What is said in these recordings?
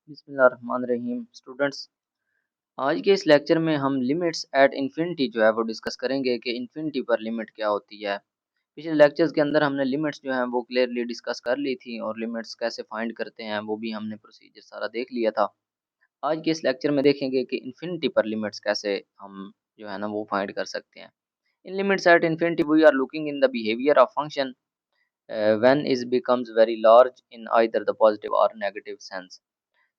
बिस्मिल्लाहिर्रहमानिर्रहीम स्टूडेंट्स, आज के इस लेक्चर में हम लिमिट्स एट इन्फिनिटी जो है वो डिस्कस करेंगे कि इन्फिनिटी पर लिमिट क्या होती है। पिछले लेक्चर्स के अंदर हमने लिमिट्स जो हैं वो क्लियरली डिस्कस कर ली थी और लिमिट्स कैसे फाइंड करते हैं वो भी हमने प्रोसीजर सारा देख लिया था। आज के इस लेक्चर में देखेंगे कि इन्फिनिटी पर लिमिट्स कैसे हम जो है ना वो फाइंड कर सकते हैं। In limits at infinity we are looking in the behaviour of function when is becomes very large in either the positive or negative sense.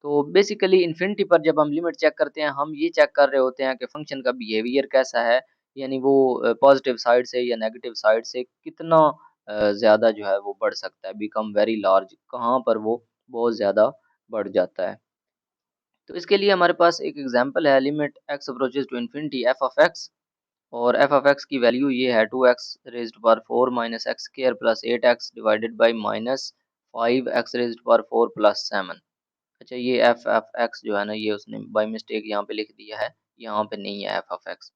तो बेसिकली इन्फिनिटी पर जब हम लिमिट चेक करते हैं, हम ये चेक कर रहे होते हैं कि फंक्शन का बिहेवियर कैसा है, यानी वो पॉजिटिव साइड से या नेगेटिव साइड से कितना ज़्यादा जो है वो बढ़ सकता है, बिकम वेरी लार्ज, कहाँ पर वो बहुत ज़्यादा बढ़ जाता है। तो इसके लिए हमारे पास एक एग्जांपल है, limit x approaches to infinity f of x, और एफ ऑफ एक्स की वैल्यू ये है 2x raised power 4 minus x square plus 8x divided by minus 5x raised power 4 plus 7। अच्छा, ये एफ एफ एक्स जो है ना ये उसने बाई मिस्टेक यहाँ पे लिख दिया है, यहाँ पे नहीं है एफ ऑफ एक्स,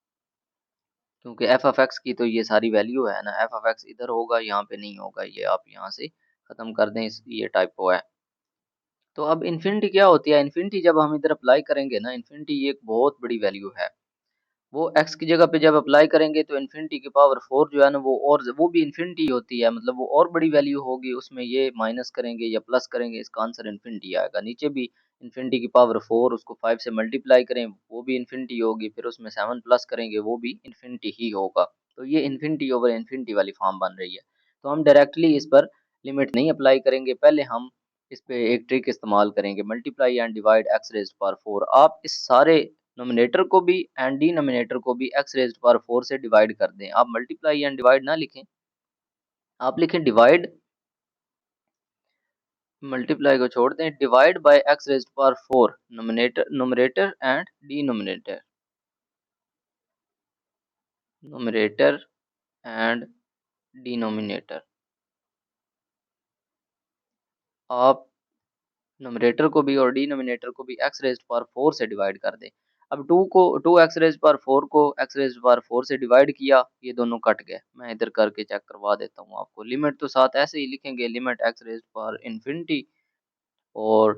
क्योंकि एफ ऑफ एक्स की तो ये सारी वैल्यू है ना, एफ ऑफ एक्स इधर होगा यहाँ पे नहीं होगा, ये आप यहाँ से ख़त्म कर दें, ये टाइपो है। तो अब इन्फिनिटी क्या होती है, इन्फिनिटी जब हम इधर अप्लाई करेंगे ना, इन्फिनिटी ये एक बहुत बड़ी वैल्यू है। वो x की जगह पे जब अप्लाई करेंगे तो इन्फिनिटी की पावर 4 जो है ना वो भी इन्फिनिटी होती है, मतलब वो और बड़ी वैल्यू होगी, उसमें ये माइनस करेंगे या प्लस करेंगे, इसका आंसर इन्फिनिटी आएगा। नीचे भी इन्फिनिटी की पावर 4, उसको 5 से मल्टीप्लाई करें वो भी इन्फिनिटी होगी, फिर उसमें 7 प्लस करेंगे वो भी इन्फिनिटी ही होगा। तो ये इन्फिनिटी ओवर इन्फिनिटी वाली फॉर्म बन रही है। तो हम डायरेक्टली इस पर लिमिट नहीं अप्लाई करेंगे, पहले हम इस पे एक ट्रिक इस्तेमाल करेंगे, multiply and divide x raised power 4। आप इस सारे नोमिनेटर को भी एंड डिनोमिनेटर को भी एक्स रेज़्ड पावर 4 से डिवाइड कर दें। आप मल्टीप्लाई एंड डिवाइड ना लिखें, आप लिखें डिवाइड, मल्टीप्लाई को छोड़ दें, divide by x raised power 4 nominator and denominator, nominator and denominator. आप नोमिनेटर को भी और डिनोमिनेटर को भी एक्स रेज़्ड पावर 4 से डिवाइड कर दें। अब 2 एक्स रेज़्ड पावर 4 को एक्स रेज़्ड पावर 4 से डिवाइड किया, ये दोनों कट गए। मैं इधर करके चेक करवा देता हूँ आपको। लिमिट तो साथ ऐसे ही लिखेंगे, limit x raised power infinity और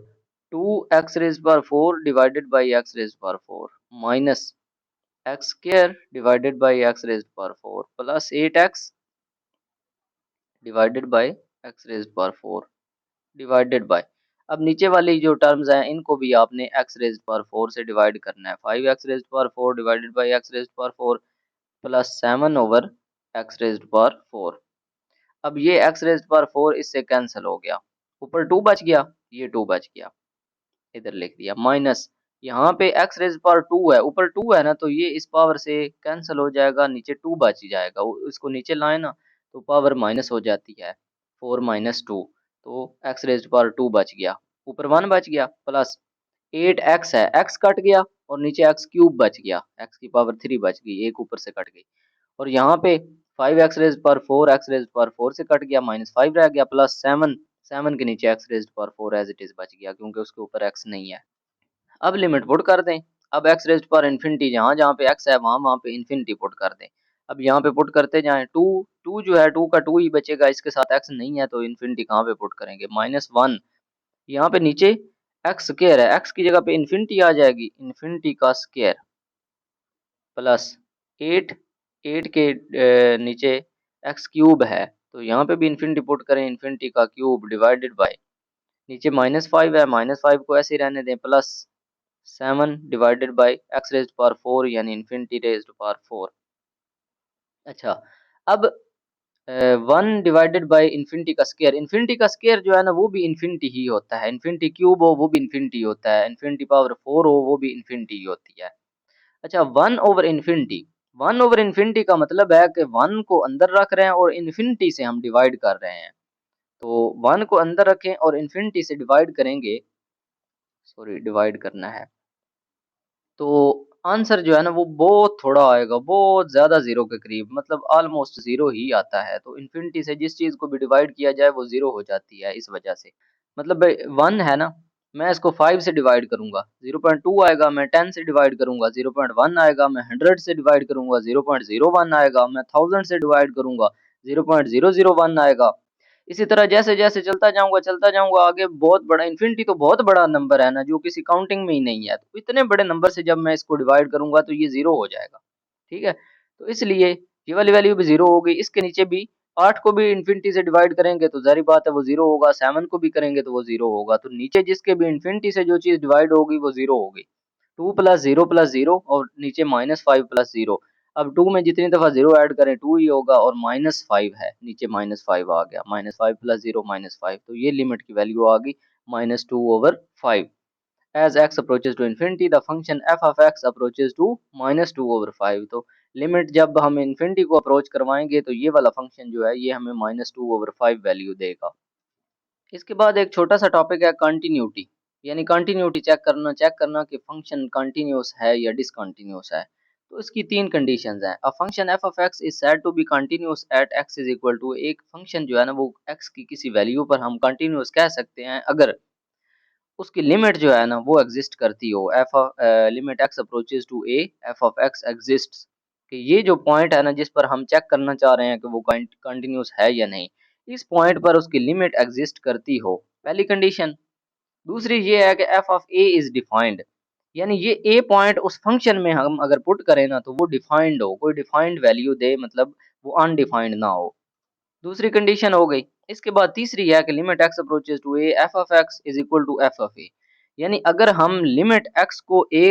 2 x raised power 4 divided by x raised power 4 minus x square divided by x raised power 4 plus 8x divided by x raised power 4 divided by, अब नीचे वाली जो terms हैं इनको भी आपने x raised power 4 से डिवाइड करना है। 5x raised power 4 divided by x raised power 4 plus 7 over x raised power 4। अब ये एक्स रेज़्ड पावर 4 इससे कैंसिल हो गया, ऊपर 2 बच गया, ये 2 बच गया, इधर लिख दिया, माइनस यहाँ पे एक्स रेज़्ड पावर 2 है, ऊपर 2 है ना, तो ये इस पावर से कैंसिल हो जाएगा, नीचे 2 बच जाएगा। इसको नीचे लाए ना तो पावर माइनस हो जाती है, 4 माइनस 2, तो एक्स रेज़्ड पावर 2 बच गया, ऊपर 1 बच गया, प्लस 8x है, x कट गया और नीचे x क्यूब बच गया, x की पावर 3 बच गई, एक ऊपर से कट गई, और यहाँ पे 5x raised power 4 x raised power 4 से कट गया, माइनस 5 रह गया, प्लस 7, 7 के नीचे x raised power 4 as it is बच गया, क्योंकि उसके ऊपर x नहीं है। अब लिमिट पुट कर दें, अब x रेज़्ड पावर इन्फिनिटी जहाँ जहाँ पे x है वहाँ वहाँ पे इन्फिनिटी पुट कर दें। अब यहाँ पे पुट करते जाएं, 2 जो है 2 का 2 ही बचेगा, इसके साथ x नहीं है तो इन्फिनिटी कहाँ पे पुट करेंगे, -1, यहाँ पे नीचे एक्स स्क्वायर है, एक्स की जगह पे इन्फिनिटी आ जाएगी, इन्फिनिटी का स्क्वायर प्लस 8, 8 के नीचे एक्स क्यूब है, तो यहाँ पे भी इन्फिनिटी पुट करें, इन्फिनिटी का क्यूब डिवाइडेड बाय, नीचे -5 है, -5 को ऐसे ही रहने दें, plus 7 divided by x raised power 4 यानी इन्फिनिटी रेज़्ड पावर 4। अच्छा, अब 1 डिवाइडेड बाय इन्फिनिटी का स्क्वायर जो है ना वो भी इन्फिनिटी ही होता है, इन्फिनिटी क्यूब हो वो भी इन्फिनिटी होता है, इन्फिनिटी पावर 4 हो वो भी इन्फिनिटी ही होती है। अच्छा, 1 ओवर इन्फिनिटी का मतलब है कि 1 को अंदर रख रहे हैं और इन्फिनिटी से हम डिवाइड कर रहे हैं। तो 1 को अंदर रखें और इन्फिनिटी से डिवाइड करेंगे, सॉरी डिवाइड करना है, तो आंसर जो है ना वो बहुत थोड़ा आएगा, बहुत ज़्यादा ज़ीरो के करीब, मतलब ऑलमोस्ट ज़ीरो ही आता है। तो इन्फिनिटी से जिस चीज़ को भी डिवाइड किया जाए वो ज़ीरो हो जाती है, इस वजह से। मतलब 1 है ना, मैं इसको 5 से डिवाइड करूँगा 0.2 आएगा, मैं 10 से डिवाइड करूँगा 0.1 आएगा, मैं 100 से डिवाइड करूँगा 0.01 आएगा, मैं 1000 से डिवाइड करूँगा 0.001 आएगा। इसी तरह जैसे-जैसे चलता जाऊँगा आगे बहुत बड़ा इन्फिनिटी तो बहुत बड़ा नंबर है ना, जो किसी काउंटिंग में ही नहीं है। तो इतने बड़े नंबर से जब मैं इसको डिवाइड करूँगा तो ये 0 हो जाएगा, ठीक है? तो इसलिए ये वाली वैल्यू भी 0 हो गई, इसके नीचे भी 8 को भी इन्फिनिटी से डिवाइड करेंगे तो ज़ाहिर बात है वो 0 होगा, 7 को भी करेंगे तो वो 0 होगा। तो नीचे जिसके भी इन्फिनिटी से जो चीज़ डिवाइड होगी वो 0 होगी। 2 प्लस 0 और नीचे -5 प्लस 0। अब 2 में जितनी दफ़ा 0 ऐड करें 2 ही होगा और -5 है, नीचे -5 आ गया। -5 प्लस 0 -5 तो ये लिमिट की वैल्यू आ गई -2/5। As x approaches to infinity, the function f of x approaches to -2/5। तो लिमिट जब हम इन्फिनिटी को अप्रोच करवाएंगे तो ये वाला फंक्शन जो है ये हमें -2/5 वैल्यू देगा। इसके बाद एक छोटा सा टॉपिक है कंटिन्यूटी, यानी कंटिन्यूटी चेक करना कि फंक्शन कंटिन्यूअस है या डिसकंटिन्यूअस है। तो इसकी तीन कंडीशंस हैं। A function f of x is said to be continuous at x is equal to, एक फंक्शन जो है ना वो x की किसी वैल्यू पर हम कंटिन्यूअस कह सकते हैं अगर उसकी लिमिट जो है ना वो एग्जिस्ट करती हो। Limit x approaches to a, f of x exists, कि ये जो पॉइंट है ना जिस पर हम चेक करना चाह रहे हैं कि वो कंटिन्यूअस है या नहीं, इस पॉइंट पर उसकी लिमिट एग्जिस्ट करती हो, पहली कंडीशन। दूसरी ये है कि f of a is defined, यानी ये a पॉइंट उस फंक्शन में हम अगर पुट करें ना तो वो डिफाइंड हो, कोई डिफाइंड वैल्यू दे, मतलब वो अनडिफाइंड ना हो। दूसरी कंडीशन हो गई। इसके बाद तीसरी है कि limit x approaches to a, f of x is equal to f of a, यानी अगर हम लिमिट x को a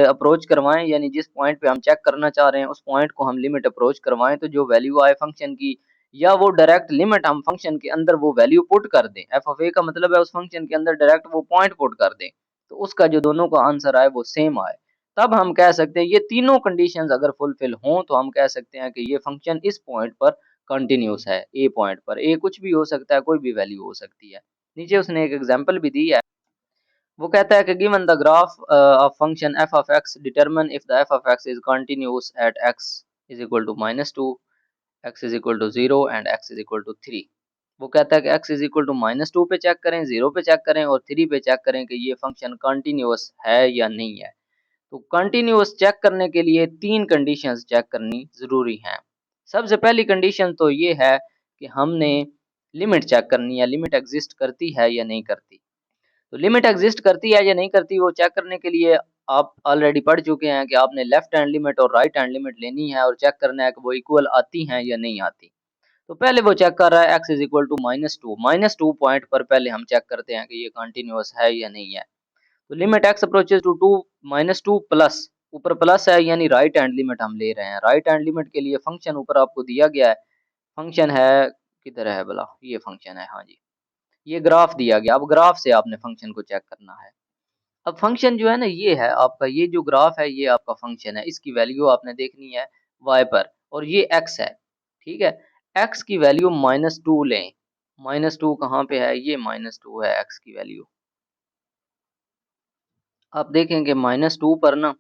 अप्रोच करवाएं, यानी जिस पॉइंट पे हम चेक करना चाह रहे हैं उस पॉइंट को हम लिमिट अप्रोच करवाएं तो जो वैल्यू आए फंक्शन की, या वो डायरेक्ट लिमिट हम फंक्शन के अंदर वो वैल्यू पुट कर दें, f ऑफ a का मतलब है उस फंक्शन के अंदर डायरेक्ट वो पॉइंट पुट कर दें, तो उसका जो दोनों का आंसर आए वो सेम आए, तब हम कह सकते हैं ये तीनों कंडीशंस अगर फुलफिल हों तो हम कह सकते हैं कि ये फंक्शन इस पॉइंट पर कंटिन्यूअस है। ए पॉइंट पर ए कुछ भी हो सकता है, कोई भी वैल्यू हो सकती है। नीचे उसने एक एग्जांपल भी दी है। वो कहता है कि given the graph of function f of x determine if the f of x is continuous at x is equal to -2, x is equal to 0 and x is equal to 3। वो कहता है कि x इज इक्वल टू -2 पे check करें, 0 पे check करें और 3 पे चेक करें कि ये फंक्शन कंटिन्यूअस है या नहीं है। तो कंटिन्यूअस चेक करने के लिए तीन कंडीशंस चेक करनी ज़रूरी हैं। सबसे पहली कंडीशन तो ये है कि हमने लिमिट चेक करनी है, लिमिट एग्जिस्ट करती है या नहीं करती। तो लिमिट एग्जिस्ट करती है या नहीं करती वो चेक करने के लिए आप ऑलरेडी पढ़ चुके हैं कि आपने लेफ्ट हैंड लिमिट और राइट हैंड लिमिट लेनी है और चेक करना है कि वो इक्वल आती हैं या नहीं आती। तो पहले वो चेक कर रहा है x is equal to -2, -2 point पर पहले हम चेक करते हैं कि ये कंटिन्यूअस है या नहीं है। तो limit x approaches to 2 -2 plus, ऊपर प्लस है यानी राइट हैंड लिमिट हम ले रहे हैं। राइट हैंड लिमिट के लिए फंक्शन ऊपर आपको दिया गया है, फंक्शन है किधर है भला, ये फंक्शन है, हाँ जी, ये ग्राफ दिया गया। अब ग्राफ से आपने फंक्शन को चेक करना है। अब फंक्शन जो है ना ये है आपका, ये जो ग्राफ है ये आपका फंक्शन है, इसकी वैल्यू आपने देखनी है y पर और ये x है, ठीक है। x की वैल्यू -2 लें, -2 कहाँ पे है, ये -2 है x की वैल्यू। आप देखेंगे -2 पर ना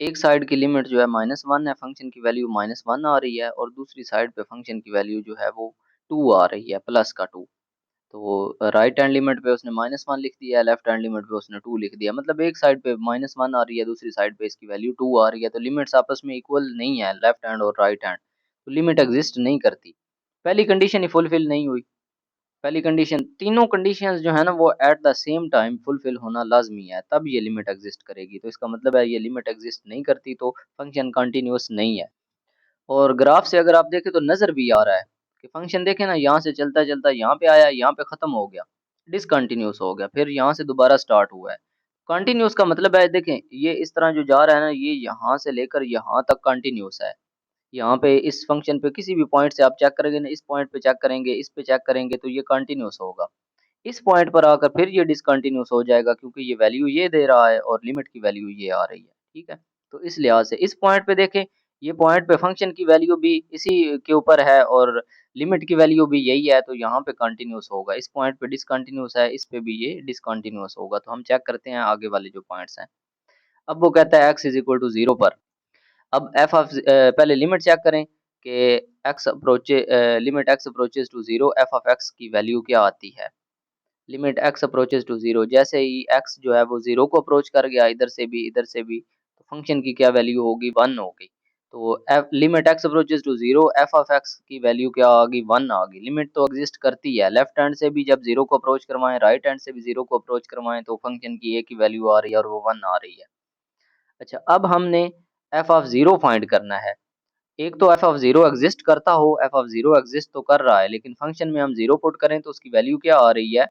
एक साइड की लिमिट जो है -1 है, फंक्शन की वैल्यू -1 आ रही है और दूसरी साइड पे फंक्शन की वैल्यू जो है वो 2 आ रही है, प्लस का 2। तो राइट हैंड लिमिट पे उसने -1 लिख दिया है, लेफ्ट हैंड लिमिट पे उसने 2 लिख दिया। मतलब एक साइड पे -1 आ रही है, दूसरी साइड पे इसकी वैल्यू 2 आ रही है, तो लिमिट्स आपस में इक्वल नहीं है, लेफ्ट हैंड और राइट हैंड, तो लिमिट एग्जिस्ट नहीं करती। पहली कंडीशन ही फुलफिल नहीं हुई। पहली कंडीशन, तीनों कंडीशंस जो है ना वो at the same time fulfil होना लाजमी है, तब ये लिमिट एग्जिस्ट करेगी। तो इसका मतलब है ये लिमिट एग्जिस्ट नहीं करती तो फंक्शन कंटिन्यूअस नहीं है। और ग्राफ से अगर आप देखें तो नजर भी आ रहा है कि फंक्शन देखें ना, यहाँ से चलता चलता यहाँ पे आया, यहाँ पे खत्म हो गया, डिसकंटिन्यूअस हो गया, फिर यहाँ से दोबारा स्टार्ट हुआ है। कंटिन्यूअस का मतलब है, देखें ये इस तरह जो जा रहा है ना, ये यहाँ से लेकर यहाँ तक कंटिन्यूअस है। यहाँ पे इस फंक्शन पे किसी भी पॉइंट से आप चेक करेंगे ना, इस पॉइंट पे चेक करेंगे, इस पे चेक करेंगे तो ये कंटिन्यूअस होगा। इस पॉइंट पर आकर फिर ये डिसकंटिन्यूअस हो जाएगा क्योंकि ये वैल्यू ये दे रहा है और लिमिट की वैल्यू ये आ रही है, ठीक है। तो इस लिहाज से इस पॉइंट पे देखें, ये पॉइंट पे फंक्शन की वैल्यू भी इसी के ऊपर है और लिमिट की वैल्यू भी यही है, तो यहाँ पे कंटिन्यूअस होगा। इस पॉइंट पे डिसकंटिन्यूअस है, इस पे भी ये डिसकंटिन्यूअस होगा। तो हम चेक करते हैं आगे वाले जो पॉइंट्स हैं। अब वो कहता है x इज इक्वल टू 0 पर। अब पहले लिमिट चेक करें कि limit x approaches to 0, f of x की वैल्यू क्या आती है। लिमिट x अप्रोचेस टू 0, जैसे ही x जो है वो 0 को अप्रोच कर गया, इधर से भी इधर से भी, तो फंक्शन की क्या वैल्यू होगी, 1 होगी। तो f limit x approaches to 0 f of x की वैल्यू क्या आ गई 1 आ गई। लिमिट तो एग्जिस्ट करती है, लेफ्ट हैंड से भी जब 0 को अप्रोच करवाएं, राइट हैंड से भी 0 को अप्रोच करवाएं तो फंक्शन की एक ही वैल्यू आ रही है और वो 1 आ रही है। अच्छा, अब हमने एफ ऑफ 0 फाइंड करना है। एक तो एफ ऑफ 0 एग्जिस्ट करता हो, एफ ऑफ 0 एग्जिस्ट तो कर रहा है लेकिन फंक्शन में हम 0 पुट करें तो उसकी वैल्यू क्या आ रही है,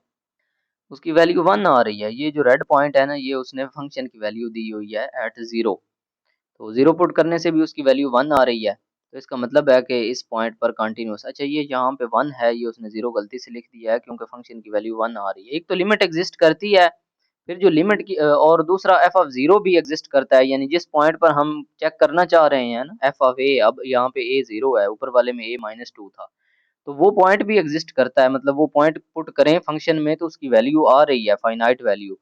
उसकी वैल्यू 1 आ रही है। ये जो रेड पॉइंट है ना, ये उसने फंक्शन की वैल्यू दी हुई है एट 0। तो 0 पुट करने से भी उसकी वैल्यू 1 आ रही है। तो इसका मतलब है कि इस पॉइंट पर कंटीन्यूअस, अच्छा ये यहाँ पे 1 है, ये उसने 0 गलती से लिख दिया है क्योंकि फंक्शन की वैल्यू 1 आ रही है। एक तो लिमिट एग्जिस्ट करती है, फिर जो लिमिट की और दूसरा एफ ऑफ 0 भी एग्जिस्ट करता है, यानी जिस पॉइंट पर हम चेक करना चाह रहे हैं ना एफ ऑफ ए, अब यहाँ पे ए 0 है, ऊपर वाले में ए -2 था, तो वो पॉइंट भी एग्जिस्ट करता है। मतलब वो पॉइंट पुट करें फंक्शन में तो उसकी वैल्यू आ रही है, फाइनाइट वैल्यू,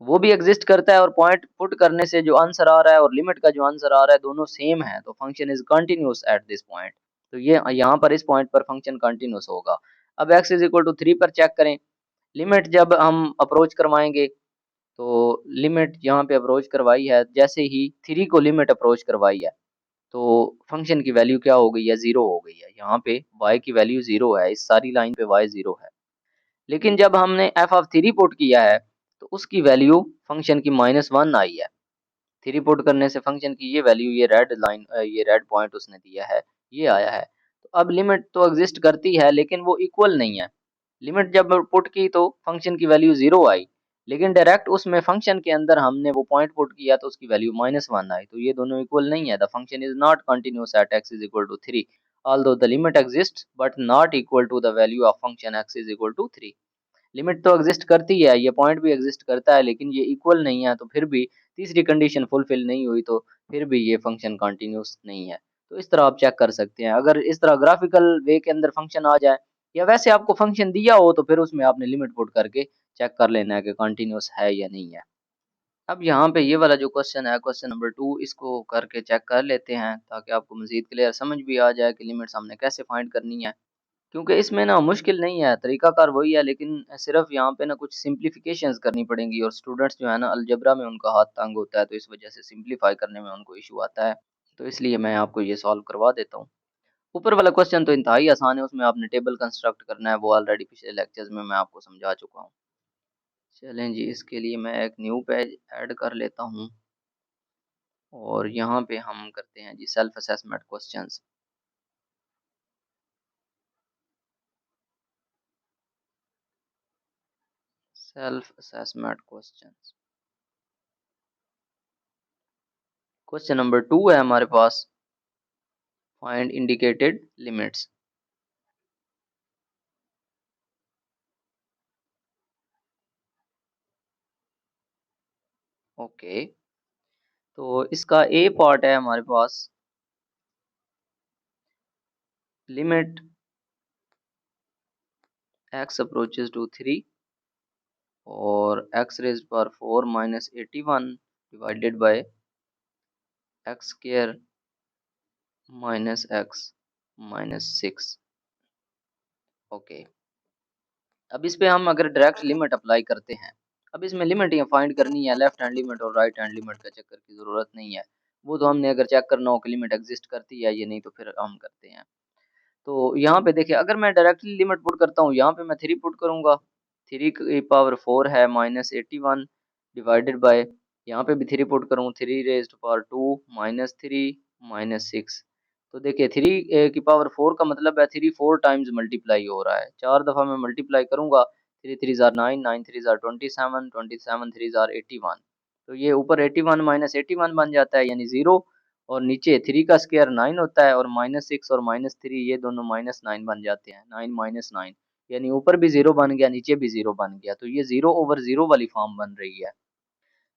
वो भी एग्जिस्ट करता है। और पॉइंट पुट करने से जो आंसर आ रहा है और लिमिट का जो आंसर आ रहा है दोनों सेम है, तो function is continuous at this point. तो ये यहाँ पर इस पॉइंट पर फंक्शन कंटिन्यूअस होगा। अब x इज इक्वल टू 3 पर चेक करें। लिमिट जब हम अप्रोच करवाएंगे, तो लिमिट यहाँ पे अप्रोच करवाई है, जैसे ही 3 को लिमिट अप्रोच करवाई है तो फंक्शन की वैल्यू क्या हो गई है, 0 हो गई है। यहाँ पे y की वैल्यू 0 है, इस सारी लाइन पे y 0 है। लेकिन जब हमने एफ ऑफ 3 पुट किया है तो उसकी वैल्यू फंक्शन की -1 आई है। 3 पुट करने से फंक्शन की ये वैल्यू, ये रेड लाइन, ये रेड पॉइंट उसने दिया है, ये आया है। तो अब लिमिट तो एग्जिस्ट करती है लेकिन वो इक्वल नहीं है। लिमिट जब पुट की तो फंक्शन की वैल्यू 0 आई, लेकिन डायरेक्ट उसमें फंक्शन के अंदर हमने वो पॉइंट पुट किया तो उसकी वैल्यू -1 आई। तो ये दोनों इक्वल नहीं है। The function is not continuous at x is equal to 3 although the limit exists but not equal to the value of function x is equal to 3। Limit तो exist करती है, ये पॉइंट भी एग्जिस्ट करता है, लेकिन ये इक्वल नहीं है, तो फिर भी तीसरी कंडीशन फुलफिल नहीं हुई, तो फिर भी ये फंक्शन कंटिन्यूअस नहीं है। तो इस तरह आप चेक कर सकते हैं। अगर इस तरह ग्राफिकल वे के अंदर फंक्शन आ जाए या वैसे आपको फंक्शन दिया हो तो फिर उसमें आपने लिमिट पुट करके चेक कर लेना है कि कंटिन्यूअस है या नहीं है। अब यहाँ पे ये वाला जो क्वेश्चन है, क्वेश्चन नंबर 2, इसको करके चेक कर लेते हैं ताकि आपको मजीद क्लियर समझ भी आ जाए कि लिमिट्स हमने कैसे फाइंड करनी है। क्योंकि इसमें ना मुश्किल नहीं है, तरीकाकार वही है, लेकिन सिर्फ यहाँ पे ना कुछ सिंप्लीफिकेशंस करनी पड़ेंगी और स्टूडेंट्स जो है ना अलजेब्रा में उनका हाथ तंग होता है, तो इस वजह से सिंप्लीफाई करने में उनको इशू आता है। तो इसलिए मैं आपको ये सॉल्व करवा देता हूँ। ऊपर वाला क्वेश्चन तो इंतहाई आसान है, उसमें आपने टेबल कंस्ट्रक्ट करना है, वो ऑलरेडी पिछले लेक्चर्स में मैं आपको समझा चुका हूँ। चलें जी, इसके लिए मैं एक न्यू पेज ऐड कर लेता हूँ और यहाँ पे हम करते हैं जी self assessment questions. Self assessment questions, question number 2 है हमारे पास, फाइंड इंडिकेटेड लिमिट्स। ओके, तो इसका ए पार्ट है हमारे पास, लिमिट x अप्रोचेस टू 3 और x raised power 4 minus 81 divided by x square minus x minus 6। Okay, अब इस पे हम अगर डायरेक्ट लिमिट अप्लाई करते हैं, अब इसमें लिमिट ये फाइंड करनी है, लेफ्ट हैंड लिमिट और राइट हैंड लिमिट का चक्कर की ज़रूरत नहीं है। वो तो हमने अगर चेक करना हो कि लिमिट एग्जिस्ट करती है या नहीं तो फिर हम करते हैं। तो यहाँ पे देखिए, अगर मैं डायरेक्टली लिमिट पुट करता हूँ, यहाँ पे मैं 3 पुट करूँगा, 3 की पावर 4 है माइनस 81 डिवाइडेड बाय, यहाँ पे भी 3 पुट करूँ, 3 रेज्ड पावर 2 माइनस 3 माइनस 6। तो देखिए 3 की पावर 4 का मतलब है 3 4 टाइम्स मल्टीप्लाई हो रहा है, 4 दफ़ा मैं मल्टीप्लाई करूँगा, 3 3 ज़ार 9, 9 3 ज़ार 27, 27 3 ज़ार 81। तो ये ऊपर 81 माइनस 81 बन जाता है यानी 0, और नीचे 3 का स्क्वायर 9 होता है और -6 और -3 ये दोनों -9 बन जाते हैं, 9 माइनस 9, यानी ऊपर भी 0 बन गया, नीचे भी 0 बन गया, तो ये 0 ओवर 0 वाली फॉर्म बन रही है।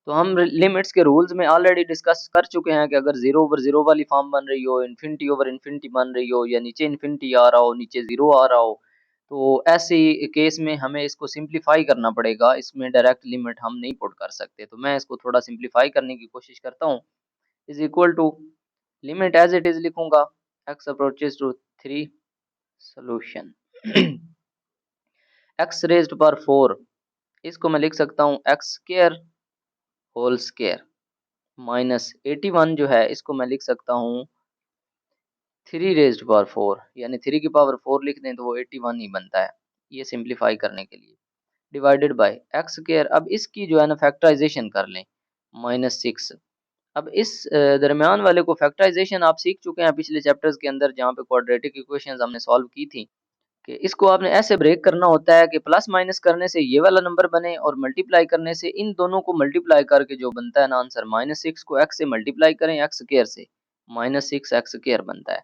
तो हम लिमिट्स के रूल्स में ऑलरेडी डिस्कस कर चुके हैं कि अगर 0 ओवर 0 वाली फॉर्म बन रही हो, इन्फिनिटी ओवर इन्फिनिटी बन रही हो, या नीचे इन्फिनिटी आ रहा हो, नीचे 0 आ रहा हो, तो ऐसे केस में हमें इसको सिंप्लीफाई करना पड़ेगा, इसमें डायरेक्ट लिमिट हम नहीं पुट कर सकते। तो मैं इसको थोड़ा सिंप्लीफाई करने की कोशिश करता हूँ। Is equal to limit as it is लिखूँगा, x approaches to 3, solution x raised power 4, इसको मैं लिख सकता हूँ x square whole square minus 81 जो है इसको मैं लिख सकता हूँ 3 रेज़्ड पावर 4 यानी 3 की पावर 4 लिख दें तो वो 81 ही बनता है, ये सिंप्लीफाई करने के लिए। डिवाइडेड बाय एक्स स्क्वायर, अब इसकी जो है ना फैक्टराइजेशन कर लें, -6। अब इस दरमियान वाले को फैक्टराइजेशन आप सीख चुके हैं पिछले चैप्टर्स के अंदर, जहाँ पे क्वाड्रेटिक इक्वेशंस हमने सॉल्व की थी, कि इसको आपने ऐसे ब्रेक करना होता है कि प्लस माइनस करने से ये वाला नंबर बने और मल्टीप्लाई करने से इन दोनों को मल्टीप्लाई करके जो बनता है ना आंसर, -6 को x से मल्टीप्लाई करें एक्स स्क्वायर से, -6 एक्स स्क्वायर बनता है।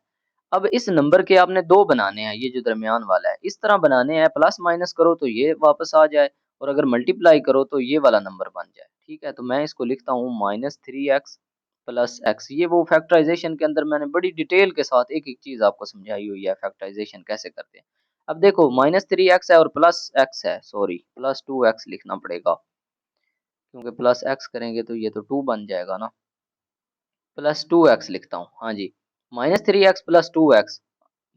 अब इस नंबर के आपने 2 बनाने हैं, ये जो दरमियान वाला है इस तरह बनाने हैं, प्लस माइनस करो तो ये वापस आ जाए और अगर मल्टीप्लाई करो तो ये वाला नंबर बन जाए। ठीक है, तो मैं इसको लिखता हूँ -3x प्लस x। ये वो फैक्टराइजेशन के अंदर मैंने बड़ी डिटेल के साथ एक एक चीज आपको समझाई हुई है, फैक्टराइजेशन कैसे करते हैं। अब देखो -3x है और प्लस x है, सॉरी प्लस 2x लिखना पड़ेगा, क्योंकि प्लस x करेंगे तो ये तो 2 बन जाएगा ना। प्लस 2x लिखता हूँ, हाँ जी, -3x प्लस 2x।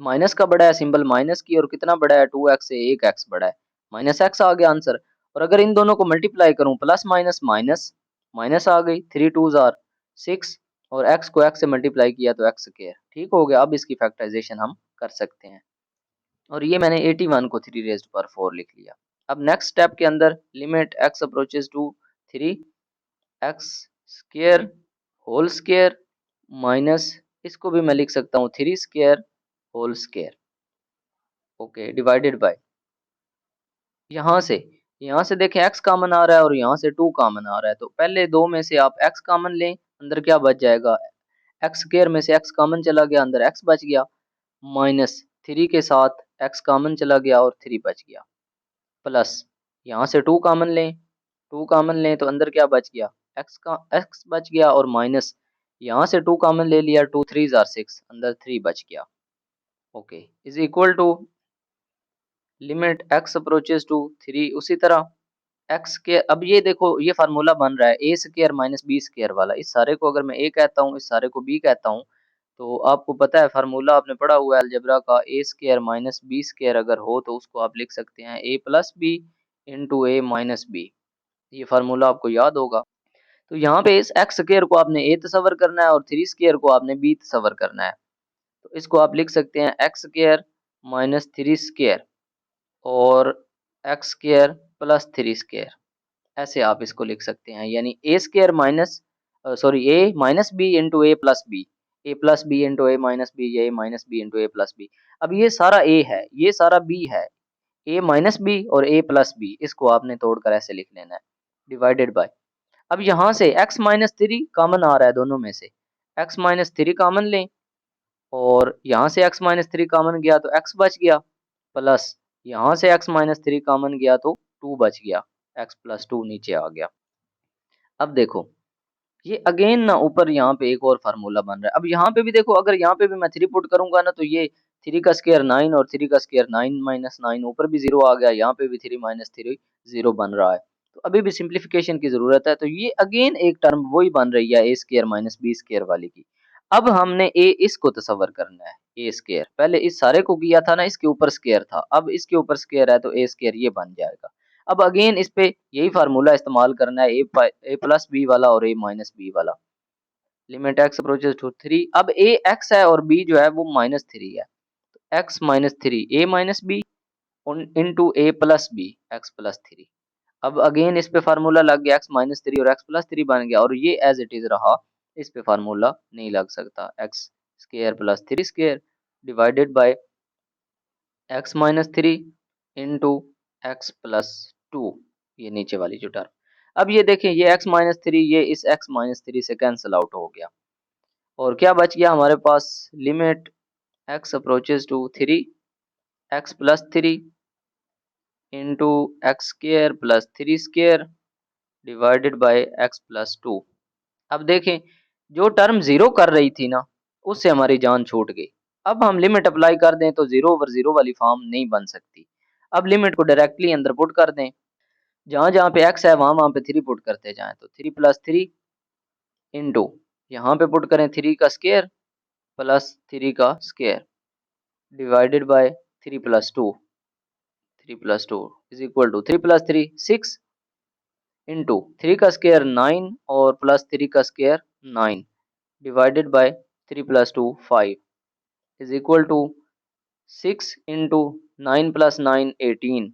माइनस का बड़ा है सिंबल माइनस की, और कितना बड़ा है 2x से 1x बड़ा है, -x आ गया आंसर। और अगर इन दोनों को मल्टीप्लाई करूं, प्लस माइनस माइनस, माइनस आ गई, 3 2s आर 6, और x को x से मल्टीप्लाई किया तो x स्क्वायर। ठीक हो गया, अब इसकी फैक्टराइजेशन हम कर सकते हैं। और ये मैंने 81 को 3 रेज़्ड पावर 4 लिख लिया। अब नेक्स्ट स्टेप के अंदर limit x approaches to 3 x square whole square minus, इसको भी मैं लिख सकता हूँ 3 square whole square, okay, divided by, यहाँ से देखें x कॉमन आ रहा है और यहाँ से 2 कॉमन आ रहा है, तो पहले दो में से आप x कॉमन लें, अंदर क्या बच जाएगा, एक्स स्क्वायर में से x कॉमन चला गया, अंदर x बच गया, माइनस 3 के साथ x कॉमन चला गया और 3 बच गया, प्लस यहाँ से 2 कॉमन लें, 2 कॉमन लें तो अंदर क्या बच गया, x बच गया, और माइनस यहाँ से 2 कॉमन ले लिया, 2 3s आर 6, अंदर 3 बच गया, okay, is equal to limit x approaches to 3। उसी तरह एक्स के, अब ये देखो ये फार्मूला बन रहा है ए स्क्वायर माइनस बी स्क्वायर वाला, इस सारे को अगर मैं ए कहता हूँ, इस सारे को बी कहता हूँ, तो आपको पता है फार्मूला आपने पढ़ा हुआ है अलजेब्रा का, ए स्क्वायर माइनस बी स्क्वायर अगर हो तो उसको आप लिख सकते हैं ए प्लस बी इंटू ए माइनस बी, ये फार्मूला आपको याद होगा। तो यहाँ पे इस एक्स स्क्वायर को आपने ए तस्वर करना है और 3 स्क्वायर को आपने बी तस्वर करना है, तो इसको आप लिख सकते हैं एक्स स्क्वायर माइनस 3 स्क्वायर और एक्स स्क्वायर प्लस 3 स्क्वायर, ऐसे आप इसको लिख सकते हैं, यानी ए स्क्वायर माइनस, सॉरी ए माइनस बी इंटू ए प्लस बी इंटू ए माइनस बी, या ए माइनस बी इंटू ए प्लस बी। अब ये सारा ए है, ये सारा बी है, ए माइनस बी और ए प्लस बी, इसको आपने तोड़कर ऐसे लिख लेना है, डिवाइडेड बाय, अब यहाँ से x माइनस 3 कॉमन आ रहा है दोनों में से, x माइनस 3 कॉमन लें, और यहाँ से x माइनस 3 कॉमन गया तो x बच गया, प्लस यहाँ से x माइनस 3 कॉमन गया तो 2 बच गया, x प्लस 2 नीचे आ गया। अब देखो ये अगेन ना ऊपर यहाँ पे एक और फार्मूला बन रहा है, अब यहाँ पे भी देखो, अगर यहाँ पे भी मैं 3 पुट करूंगा ना तो ये 3 का स्क्वायर 9 और 3 का स्क्वायर 9 माइनस 9, ऊपर भी 0 आ गया, यहाँ पे भी 3 माइनस 3 0 बन रहा है, तो अभी भी सिंप्लीफिकेशन की जरूरत है, तो ये अगेन एक टर्म वही बन रही है ए स्क्वायर माइनस बी स्क्वायर वाली की। अब हमने ए इसको तस्वर करना है, ए स्क्वायर पहले इस सारे को किया था ना, इसके ऊपर स्क्वायर था, अब इसके ऊपर स्क्वायर है तो ए स्क्वायर ये बन जाएगा। अब अगेन इस पे यही फार्मूला इस्तेमाल करना है, ए प्लस बी वाला और ए माइनस बी वाला, लिमिट एक्स अप्रोचेस टू 3, अब ए एक्स है और बी जो है वो -3 है, तो एक्स माइनस 3 ए माइनस बी इंटू ए प्लस बी एक्स प्लस 3। अब अगेन इस पे फार्मूला लग गया, एक्स माइनस 3 और एक्स प्लस 3 बन गया, और ये एज इट इज रहा, इस पे फार्मूला नहीं लग सकता, x square plus 3 square divided by x minus 3 into x plus 2, ये नीचे वाली जो टर्म। अब ये देखें, ये एक्स माइनस 3 ये इस एक्स माइनस 3 से कैंसिल आउट हो गया, और क्या बच गया हमारे पास, limit x approaches to 3 x plus 3 into x square plus 3 square divided by x plus 2। अब देखें जो टर्म जीरो कर रही थी ना, उससे हमारी जान छूट गई। अब हम लिमिट अप्लाई कर दें तो जीरो ओवर जीरो वाली फॉर्म नहीं बन सकती। अब लिमिट को डायरेक्टली अंदर पुट कर दें, जहां जहां पे x है वहां वहां पे 3 पुट करते जाएं, तो 3 प्लस 3 इंटू यहाँ पे पुट करें 3 का स्क्वायर प्लस 3 का square divided by 3 plus 2, 3 plus 2 is equal to 3 plus 3 6 into 3 का स्क्वायर 9 और प्लस 3 का square 9 divided by 3 plus 2 5 is equal to 6 into 9 plus 9 18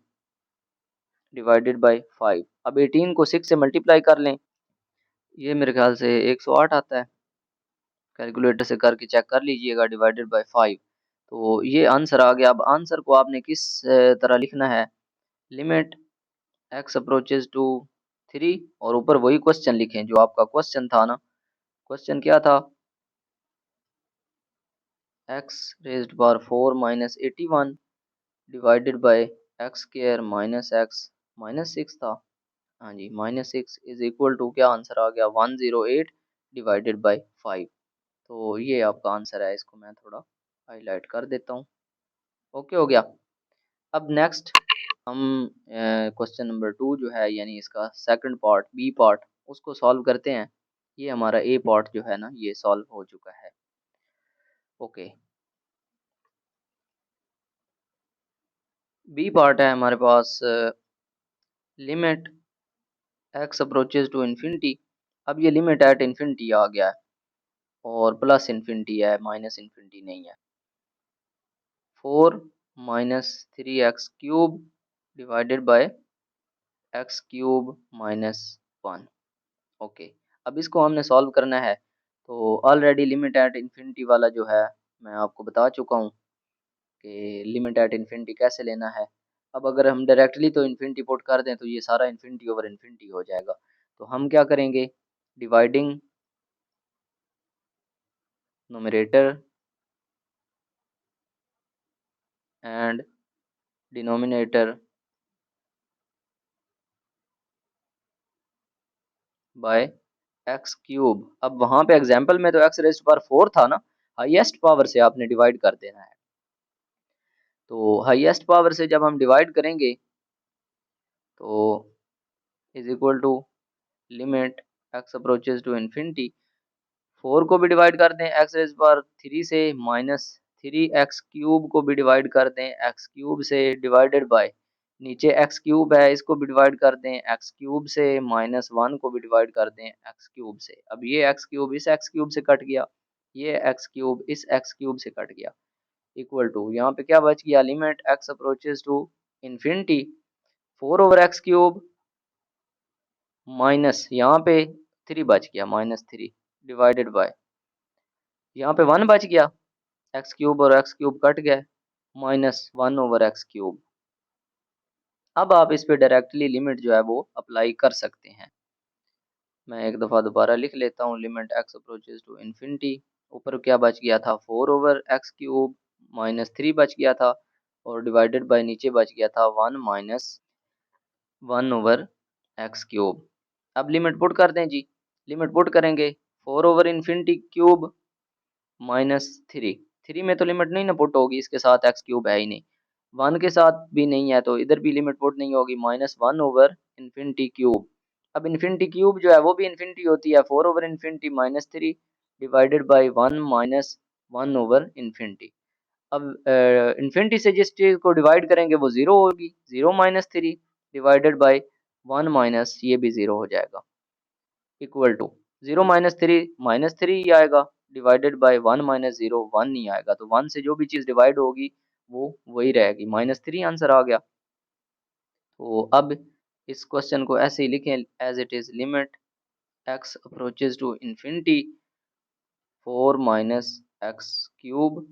divided by 5। अब 18 को 6 से मल्टीप्लाई कर लें, ये मेरे ख्याल से 108 आता है, कैलकुलेटर से करके चेक कर लीजिएगा, डिवाइडेड बाय 5। तो ये आंसर आ गया। अब आंसर को आपने किस तरह लिखना है, लिमिट एक्स अप्रोचेज टू 3 और ऊपर वही क्वेश्चन लिखें जो आपका क्वेश्चन था ना। क्वेश्चन क्या था, x raised power 4 minus 81 divided by x square minus x minus 6 था। हाँ जी, माइनस 6 इज इक्वल टू क्या आंसर आ गया, 108 डिवाइडेड बाय 5। तो ये आपका आंसर है, इसको मैं थोड़ा हाईलाइट कर देता हूँ। ओके हो गया। अब नेक्स्ट हम क्वेश्चन नंबर 2 जो है, यानी इसका सेकंड पार्ट बी पार्ट, उसको सॉल्व करते हैं। ये हमारा ए पार्ट जो है ना, ये सॉल्व हो चुका है। ओके, बी पार्ट है हमारे पास, limit x approaches to infinity. अब ये लिमिट एट इन्फिनिटी आ गया है और प्लस इन्फिनिटी है, माइनस इन्फिनिटी नहीं है। 4 minus 3x cube divided by x cube minus 1। Okay, अब इसको हमने सॉल्व करना है। तो ऑलरेडी लिमिट एट इन्फिनिटी वाला जो है मैं आपको बता चुका हूँ कि लिमिट एट इन्फिनिटी कैसे लेना है। अब अगर हम डायरेक्टली तो इन्फिनिटी पुट कर दें तो ये सारा इन्फिनिटी ओवर इन्फिनिटी हो जाएगा। तो हम क्या करेंगे, dividing numerator and denominator by x cube. अब वहाँ पे एग्जाम्पल में तो एक्स रेज़ पावर 4 था ना, हाईएस्ट पावर से आपने डिवाइड कर देना है। तो हाईएस्ट पावर से जब हम डिवाइड करेंगे तो is equal to limit x approaches to infinity. 4 को भी डिवाइड कर दें एक्स रेज पावर 3 से, माइनस 3x क्यूब को भी डिवाइड कर दें एक्स क्यूब से, डिवाइडेड बाय नीचे एक्स क्यूब है इसको भी डिवाइड कर दें एक्स क्यूब से, माइनस 1 को भी डिवाइड कर दें एक्स क्यूब से। अब ये एक्स क्यूब इस एक्स क्यूब से कट गया, ये एक्स क्यूब इस एक्स क्यूब से कट गया, इक्वल टू यहाँ पे क्या बच गया, limit x approaches to infinity 4 over x cube minus यहाँ पे 3 बच गया, माइनस 3 डिवाइडेड बाय यहाँ पे 1 बच गया, एक्स क्यूब और एक्स क्यूब कट गए, माइनस 1 ओवर एक्स क्यूब। अब आप इस पे डायरेक्टली लिमिट जो है वो अप्लाई कर सकते हैं। मैं एक दफ़ा दोबारा लिख लेता हूँ, limit x approaches to infinity, ऊपर क्या बच गया था 4 ओवर एक्स क्यूब, माइनस 3 बच गया था, और डिवाइडेड बाय नीचे बच गया था 1 माइनस 1 ओवर एक्स क्यूब। अब लिमिट पुट कर दें जी, लिमिट पुट करेंगे 4 ओवर इन्फिनिटी क्यूब माइनस 3, 3 में तो लिमिट नहीं ना पुट होगी, इसके साथ एक्स क्यूब है ही नहीं, 1 के साथ भी नहीं है तो इधर भी लिमिट पुट नहीं होगी, माइनस 1 ओवर इन्फिनिटी क्यूब। अब इन्फिनिटी क्यूब जो है वो भी इन्फिनिटी होती है, 4 over infinity minus 3 divided by 1 minus 1 over infinity. अब इन्फिनिटी से जिस चीज़ को डिवाइड करेंगे वो ज़ीरो होगी, 0 माइनस 3 डिवाइडेड बाई 1 माइनस ये भी 0 हो जाएगा, इक्वल टू 0 माइनस थ्री ही आएगा, डिवाइडेड बाय 1 माइनस 0 1 नहीं आएगा, तो 1 से जो भी चीज़ डिवाइड होगी वो वही रहेगी, माइनस 3 आंसर आ गया। तो अब इस क्वेश्चन को ऐसे ही लिखें, as it is limit x approaches to infinity 4 minus x cube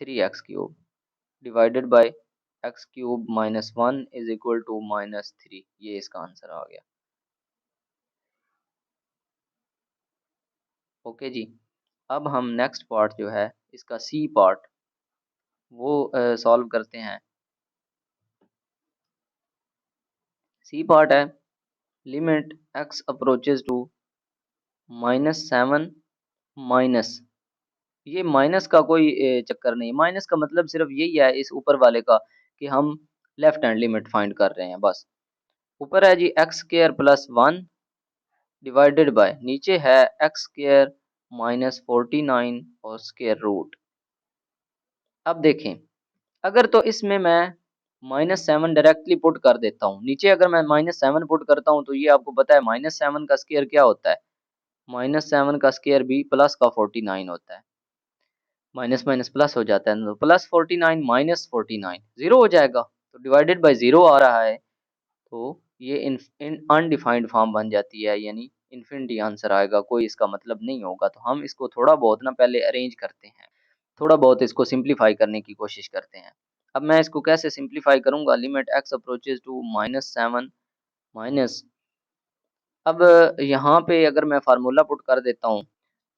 3x cube divided by x cube minus 1 is equal to minus 3, ये इसका आंसर आ गया। ओके जी, अब हम नेक्स्ट पार्ट जो है इसका सी पार्ट वो सॉल्व करते हैं। सी पार्ट है, limit x approaches to minus 7 minus, ये माइनस का कोई चक्कर नहीं, माइनस का मतलब सिर्फ यही है इस ऊपर वाले का कि हम लेफ्ट हैंड लिमिट फाइंड कर रहे हैं बस। ऊपर है जी x square plus 1 divided by, नीचे है एक्स स्क्र माइनस 49 और स्क्र रूट। अब देखें, अगर तो इसमें मैं माइनस 7 डायरेक्टली पुट कर देता हूँ, नीचे अगर मैं माइनस 7 पुट करता हूँ तो ये आपको पता है माइनस 7 का स्क्वायर क्या होता है, माइनस 7 का स्क्वायर भी प्लस का 49 होता है। माइनस माइनस प्लस हो जाता है, तो प्लस 49 माइनस 49 जीरो हो जाएगा, तो डिवाइडेड बाय जीरो आ रहा है, तो ये इन अनडिफाइंड फॉर्म बन जाती है, यानी इन्फिनिटी आंसर आएगा, कोई इसका मतलब नहीं होगा। तो हम इसको थोड़ा बहुत ना पहले अरेंज करते हैं, थोड़ा बहुत इसको सिंप्लीफाई करने की कोशिश करते हैं। अब मैं इसको कैसे सिंप्लीफाई करूंगा, limit x approaches to -7 minus, अब यहाँ पे अगर मैं फार्मूला पुट कर देता हूँ,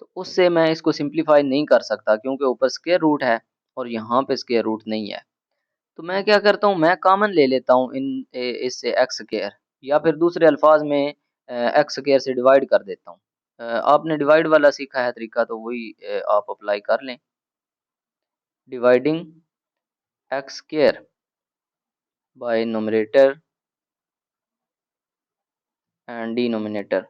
तो उससे मैं इसको सिंप्लीफाई नहीं कर सकता, क्योंकि ऊपर स्क्वायर रूट है और यहाँ पे स्क्वायर रूट नहीं है। तो मैं क्या करता हूँ, मैं कॉमन ले लेता हूँ इससे एक्स स्क्वायर, या फिर दूसरे अल्फाज में एक्स स्क्वायर से डिवाइड कर देता हूँ। आपने डिवाइड वाला सीखा है तरीका, तो वही आप अप्लाई कर लें। Dividing x square by numerator and denominator,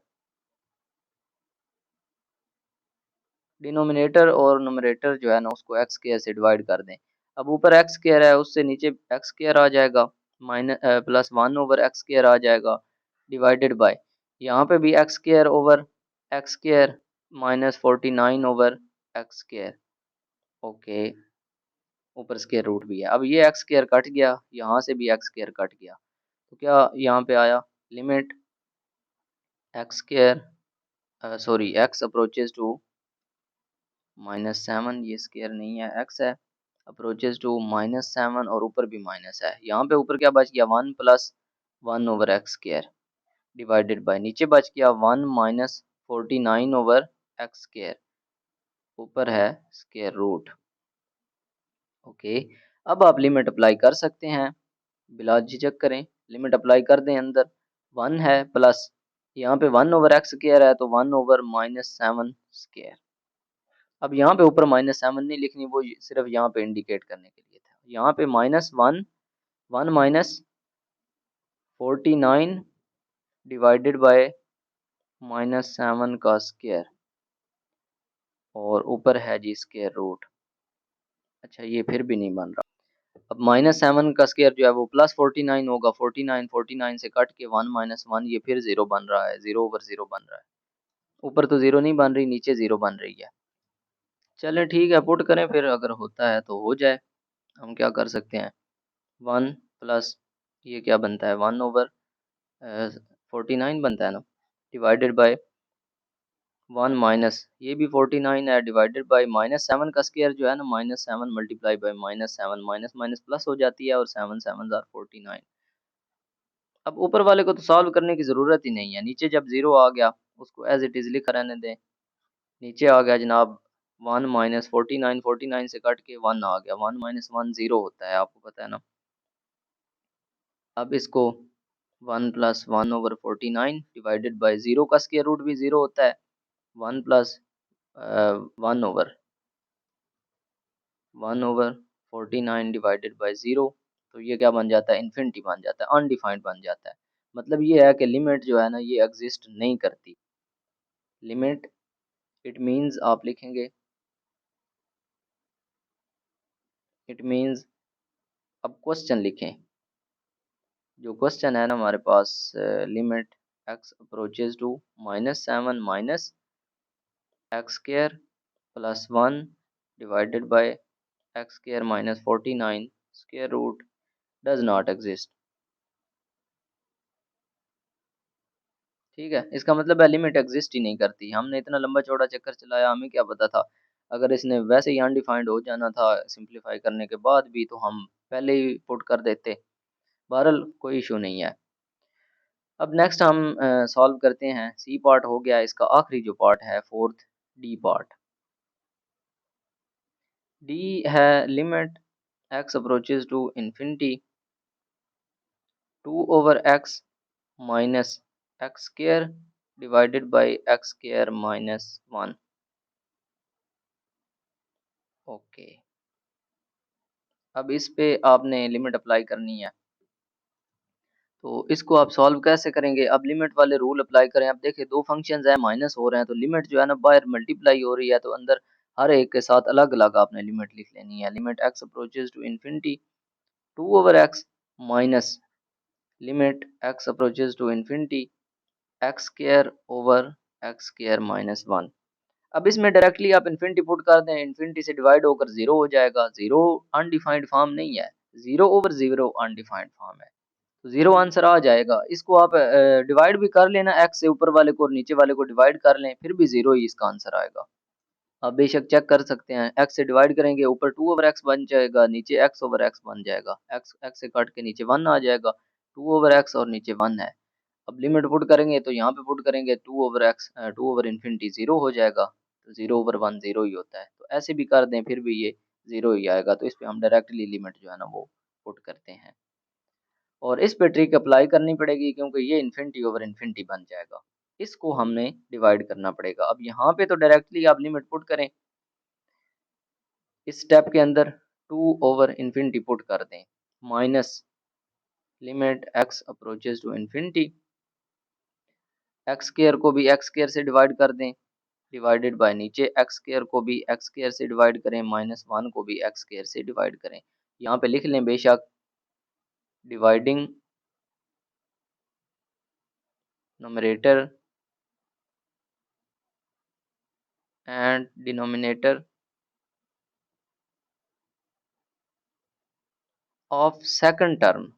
denominator और न्यूमरेटर जो है ना उसको एक्स स्क्वायर से डिवाइड कर दें। अब ऊपर एक्स स्क्वायर है, उससे नीचे एक्स स्क्वायर आ जाएगा, minus plus 1 over x square आ जाएगा, डिवाइडेड बाय यहाँ पे भी x square over x square minus 49 over x square. Okay, ऊपर स्क्वायर रूट भी है। अब ये एक्स स्क्वायर कट गया, यहाँ से भी एक्स स्क्वायर कट गया, तो क्या यहाँ पे आया, limit x square sorry x approaches to -7, ये स्क्वायर नहीं है, एक्स है, अप्रोचेज टू -7 और ऊपर भी माइनस है, यहाँ पे ऊपर क्या बच गया, 1 plus 1 over x square, divided by नीचे बच गया 1 माइनस 49 ओवर एक्स स्क्वायर, ऊपर है स्क्वायर रूट। ओके, अब आप लिमिट अप्लाई कर सकते हैं, बिला झिझक करें, लिमिट अप्लाई कर दें अंदर, 1 है प्लस यहाँ पे 1 ओवर एक्स स्क्वायर है, तो 1 ओवर -7 स्क्वायर। अब यहाँ पे ऊपर -7 नहीं लिखनी, वो सिर्फ यहाँ पे इंडिकेट करने के लिए था। यहाँ पे -1 1 माइनस 49 डिवाइडेड बाय -7 का स्क्वायर, और ऊपर है जी स्क्वायर रूट। अच्छा, ये फिर भी नहीं बन रहा। अब -7 का स्क्वायर जो है वो प्लस 49 होगा, 49 से कट के 1 माइनस 1, ये फिर जीरो बन रहा है, जीरो ओवर जीरो बन रहा है। ऊपर तो जीरो नहीं बन रही, नीचे जीरो बन रही है। चलें ठीक है, पुट करें फिर, अगर होता है तो हो जाए, हम क्या कर सकते हैं। 1 प्लस ये क्या बनता है, 1 ओवर 49 बनता है ना, डिवाइडेड बाय 1 माइनस ये भी 49 है, डिवाइडेड बाय -7 का स्क्वायर जो है ना, -7 multiply by -7, minus minus plus हो जाती है, और 7 7 आर 49। अब ऊपर वाले को तो सॉल्व करने की ज़रूरत ही नहीं है, नीचे जब ज़ीरो आ गया उसको एज इट इज़ लिखा रहने दें। नीचे आ गया जनाब 1 माइनस 49, 49 से कट के 1 आ गया, 1 माइनस 1 ज़ीरो होता है, आपको पता है ना। अब इसको 1 plus 1 over 49 divided by zero का स्क्वायर रूट भी ज़ीरो होता है, 1 plus 1 over 49 divided by zero, तो ये क्या बन जाता है, इन्फिनिटी बन जाता है, अनडिफाइंड बन जाता है। मतलब ये है कि लिमिट जो है ना ये एग्जिस्ट नहीं करती। लिमिट इट मीन्स आप लिखेंगे, इट मीन्स, अब क्वेश्चन लिखें, जो क्वेश्चन है ना हमारे पास, limit x approaches to -7 minus x square plus 1 divided by x square minus 49 square root does not exist. ठीक है, इसका मतलब है लिमिट एग्जिस्ट ही नहीं करती। हमने इतना लंबा चौड़ा चक्कर चलाया, हमें क्या पता था, अगर इसने वैसे ही अनडिफाइंड हो जाना था सिंप्लीफाई करने के बाद भी, तो हम पहले ही पुट कर देते। बहरहाल कोई इशू नहीं है। अब नेक्स्ट हम सॉल्व करते हैं, सी पार्ट हो गया, इसका आखिरी जो पार्ट है फोर्थ, डी पार्ट। डी है limit x approaches to infinity 2 over x minus x square divided by x square minus 1। Okay, अब इस पे आपने लिमिट अप्लाई करनी है, तो इसको आप सॉल्व कैसे करेंगे। अब लिमिट वाले रूल अप्लाई करें। अब देखिए दो फंक्शंस हैं, माइनस हो रहे हैं, तो लिमिट जो है ना बाहर मल्टीप्लाई हो रही है, तो अंदर हर एक के साथ अलग अलग आपने लिमिट लिख लेनी है। Limit x approaches to infinity 2 over x minus limit x approaches to infinity x square over x square minus 1। अब इसमें डायरेक्टली आप इन्फिनिटी पुट कर दें, इन्फिनिटी से डिवाइड होकर 0 हो जाएगा। 0 अनडिफाइंड फॉर्म नहीं है, 0 ओवर 0 अनडिफाइंड फॉर्म है, तो 0 आंसर आ जाएगा। इसको आप डिवाइड भी कर लेना, x से ऊपर वाले को और नीचे वाले को डिवाइड कर लें, फिर भी 0 ही इसका आंसर आएगा। आप बेशक चेक कर सकते हैं, x से डिवाइड करेंगे ऊपर 2 ओवर x बन जाएगा, नीचे x ओवर x बन जाएगा, x से काट के नीचे 1 आ जाएगा, 2 ओवर x और नीचे 1 है। अब लिमिट पुट करेंगे तो यहाँ पे पुट करेंगे 2 ओवर x, 2 ओवर इन्फिनिटी 0 हो जाएगा, तो 0 ओवर 1 0 ही होता है। तो ऐसे भी कर दें फिर भी ये 0 ही आएगा, तो इस पे हम डायरेक्टली लिमिट जो है ना वो पुट करते हैं, और इस पे ट्रिक अप्लाई करनी पड़ेगी क्योंकि ये इन्फिनिटी ओवर इन्फिनिटी बन जाएगा। इसको हमने डिवाइड करना पड़ेगा। अब यहाँ पे तो डायरेक्टली आप लिमिट पुट करें, इस स्टेप के अंदर 2 ओवर इन्फिनिटी पुट कर दें, minus limit x approaches to infinity, x square को भी एक्स स्क्वायर से डिवाइड कर दें, डिवाइडेड बाय नीचे एक्स स्क्वायर को भी एक्स स्क्वायर से डिवाइड करें, माइनस 1 को भी एक्स स्क्वायर से डिवाइड करें। यहाँ पे लिख लें बेशक dividing numerator and denominator of second term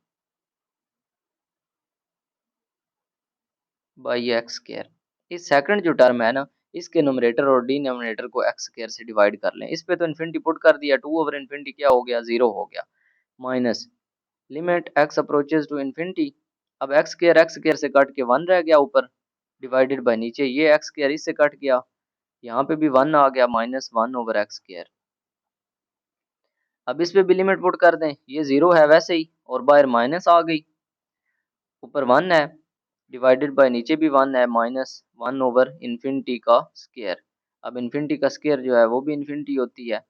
by x square. इस सेकंड जो टर्म है ना, इसके न्यूमरेटर और डिनोमिनेटर को एक्स स्क्वायर से डिवाइड कर लें। इस पे तो इन्फिनिटी पुट कर दिया, 2 ओवर इन्फिनिटी क्या हो गया, 0 हो गया, minus limit x approaches to infinity. अब एक्स स्क्वायर से कट के 1 रह गया ऊपर, डिवाइडेड बाय नीचे ये एक्स स्क्वायर इससे कट गया, यहाँ पे भी 1 आ गया, माइनस 1 ओवर एक्स स्क्वायर। अब इस पे भी लिमिट पुट कर दें, ये 0 है वैसे ही, और बाहर माइनस आ गई, ऊपर 1 है, डिवाइडेड बाय नीचे भी 1 है, माइनस 1 ओवर इन्फिनिटी का स्क्वायर। अब इन्फिनिटी का स्क्वायर जो है वो भी इन्फिनिटी होती है,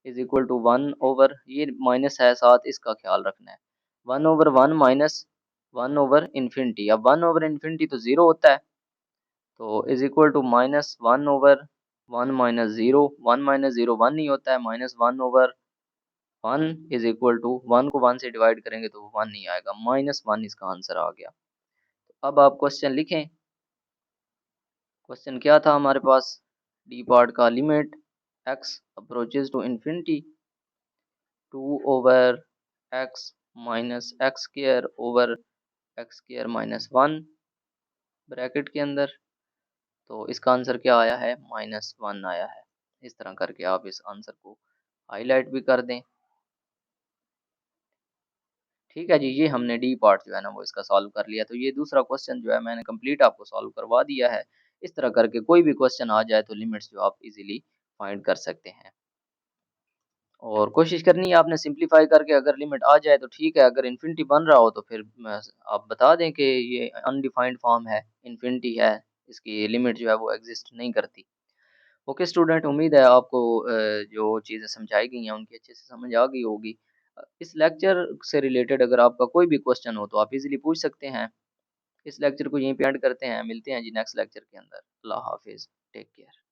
इज इक्वल टू 1 ओवर, ये माइनस है साथ, इसका ख्याल रखना है, 1 ओवर 1 माइनस 1 ओवर इन्फिनिटी। अब 1 ओवर इन्फिनिटी तो 0 होता है, तो is equal to minus 1 over 1 minus 0, 1 minus 0 1 ही होता है, minus 1 over 1 is equal to 1 को 1 से डिवाइड करेंगे तो 1 नहीं आएगा, माइनस 1 इसका आंसर आ गया। तो अब आप क्वेश्चन लिखें, क्वेश्चन क्या था हमारे पास, डी पार्ट का, limit x approaches to infinity 2 over x minus x square over x square minus 1 bracket के अंदर, तो इसका आंसर क्या आया है, माइनस 1 आया है। इस तरह करके आप इस आंसर को हाईलाइट भी कर दें। ठीक है जी, ये हमने डी पार्ट जो है ना वो इसका सॉल्व कर लिया। तो ये दूसरा क्वेश्चन जो है मैंने कंप्लीट आपको सॉल्व करवा दिया है। इस तरह करके कोई भी क्वेश्चन आ जाए तो लिमिट्स जो आप इजीली फाइंड कर सकते हैं, और कोशिश करनी है आपने सिंप्लीफाई करके, अगर लिमिट आ जाए तो ठीक है, अगर इन्फिनिटी बन रहा हो तो फिर आप बता दें कि ये अनडिफाइंड फॉर्म है, इन्फिनिटी है, इसकी लिमिट जो है वो एग्जिस्ट नहीं करती। ओके स्टूडेंट, उम्मीद है आपको जो चीज़ें समझाई गई हैं उनकी अच्छे से समझ आ गई होगी। इस लेक्चर से रिलेटेड अगर आपका कोई भी क्वेश्चन हो तो आप इजीली पूछ सकते हैं। इस लेक्चर को यहीं पे एंड करते हैं, मिलते हैं जी नेक्स्ट लेक्चर के अंदर। अल्लाह हाफिज़, टेक केयर।